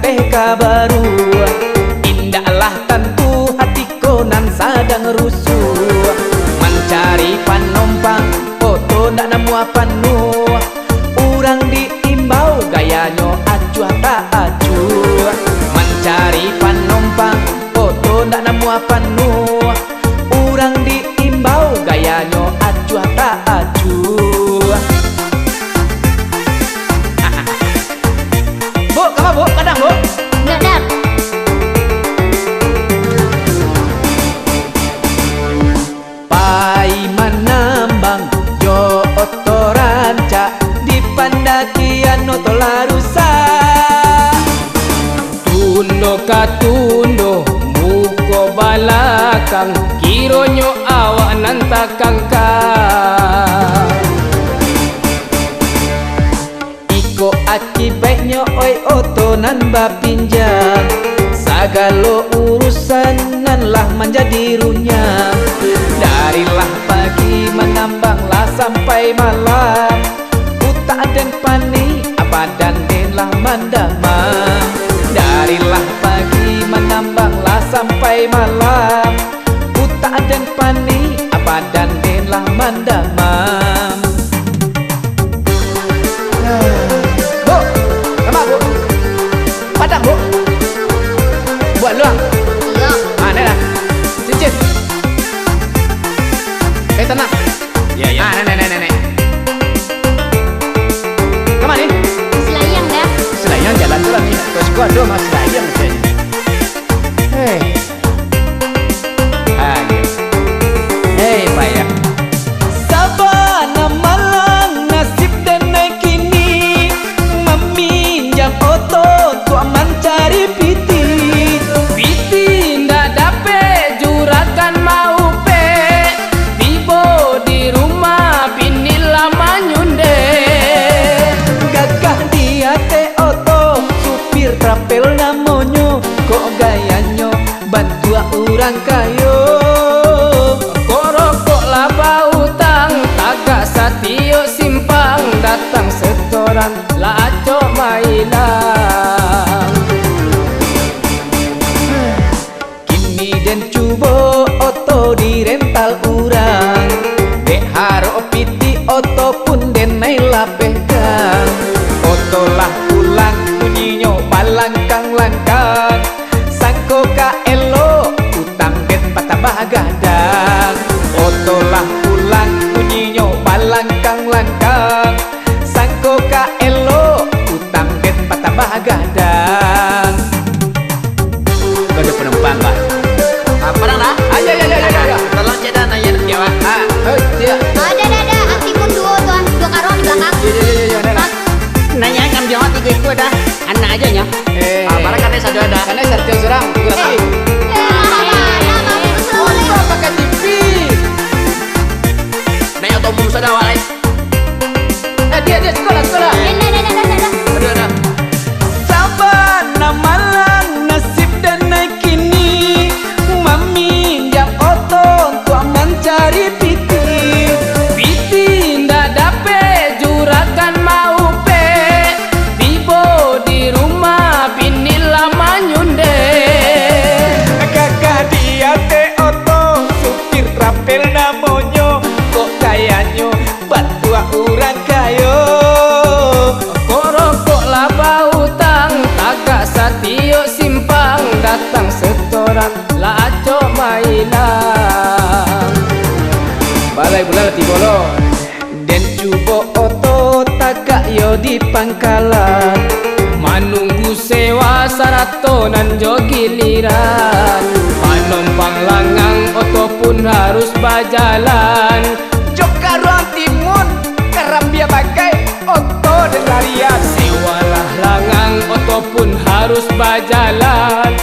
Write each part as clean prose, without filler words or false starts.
PK baru. Indahlah tentu hatiku nan sedang rusuh, mencari penumpang foto ndak nemu penuh. Urang diimbau gayanya acuh tak acuh, mencari penumpang foto ndak nemu penuh. Urang diimbau gayanya acuh tak acuh. Bu, kamu bu, kadang bu? Enggak, Dap. Pai manambang jo otoranca di pandakian otolarusa. Tundo katundo muko balakang kironyo awak nan takangka. Iko akibatnya oi oto nan bapinjam, sagalo urusan nan lah menjadi runyam. Darilah pagi menambanglah sampai malam, utak dan pani abadan denlah mandamam. Darilah pagi menambanglah sampai malam, utak dan pani abadan denlah mandamam. Bu, sama bu, padang bu, buat luang. Iya. Ah, nih lah, cincin. Tenang. Ya ya. Ah, nenek. Kemana nih? Selayang, Dap. Selayang jalan tuh lah nih. Terus gua ada mas selayang kayaknya. Hei. Ah, iya. Hei, payah. Sabana malang nasib dan naik kini, meminjam oto tua mencari piti. Piti ndak dape juragan mau pe, tibo di rumah bini lama nyunde. Gagah dia te oto supir trapel namonyo, kok gayanya bantu orang kayo. Korokok laba utang tagak satio simpang, datang setoran la acok mailang. Kini den cubo oto di rental urang, dek haro piti oto pun den nai lapehkan. Oto lah pulang bunyinya balangkang-langkang, sangko ka elo utang den patah gadang. Oto lah pulang bunyinya balangkang-langkang, sangko ka elo utang den patah gadang. Kau ada penumpang pak? Padang dah. Ayo. Tolong cedak nanya dia wak. Dia. Ada. Antipun dua tuan, dua karung di belakang. Iya. Nanya kam jawab tiga ikut dah. Anak aja nya. Barang kan satu ada. Karena sertio serang, gue lagi. Kau pakai TV. Nanya atau umum sudah walai. Dia sekolah. Ada. Sabana malang nasib dan naik kini, meminjam oto untuk mencari piti. Piti ndak dape juragan mau pe, tibo di rumah bini lama nyunde. Kakak dia te oto supir trapel namonyo, kok kayaknya bantu orang kayo. Korokok laba utang tagak satio simpang, datang setoran la acok mailang. Balai bulan tibolo den cubo oto tagak yo di pangkalan, Manunggu sewa sarato nan jo giliran, penumpang langang oto pun harus berjalan. Joka ruang timun karambia bagai oto dan larian. Sewalah langang oto pun harus berjalan.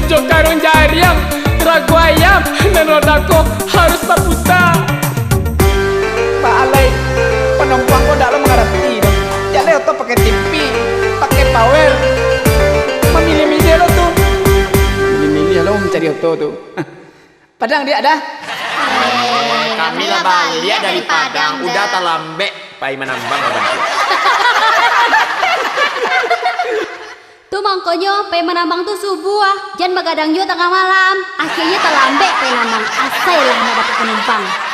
Jokarun jariang ragu ayam dan rodako harus terputar. Pak Alai penumpang kok dalam menghadapi dong. Jalan oto pakai TV, pakai power. Memilih-milih lo tuh. Milih-milih lo mencari oto tuh. Padang dia ada? Kami lah balik dari Padang, udah talambe, pai menambang abang. Tuh mangkonyo, pengen menambang tuh subuh. Jangan begadang juga tengah malam. Akhirnya terlambat pengen nambang. Asal lah dapat penumpang.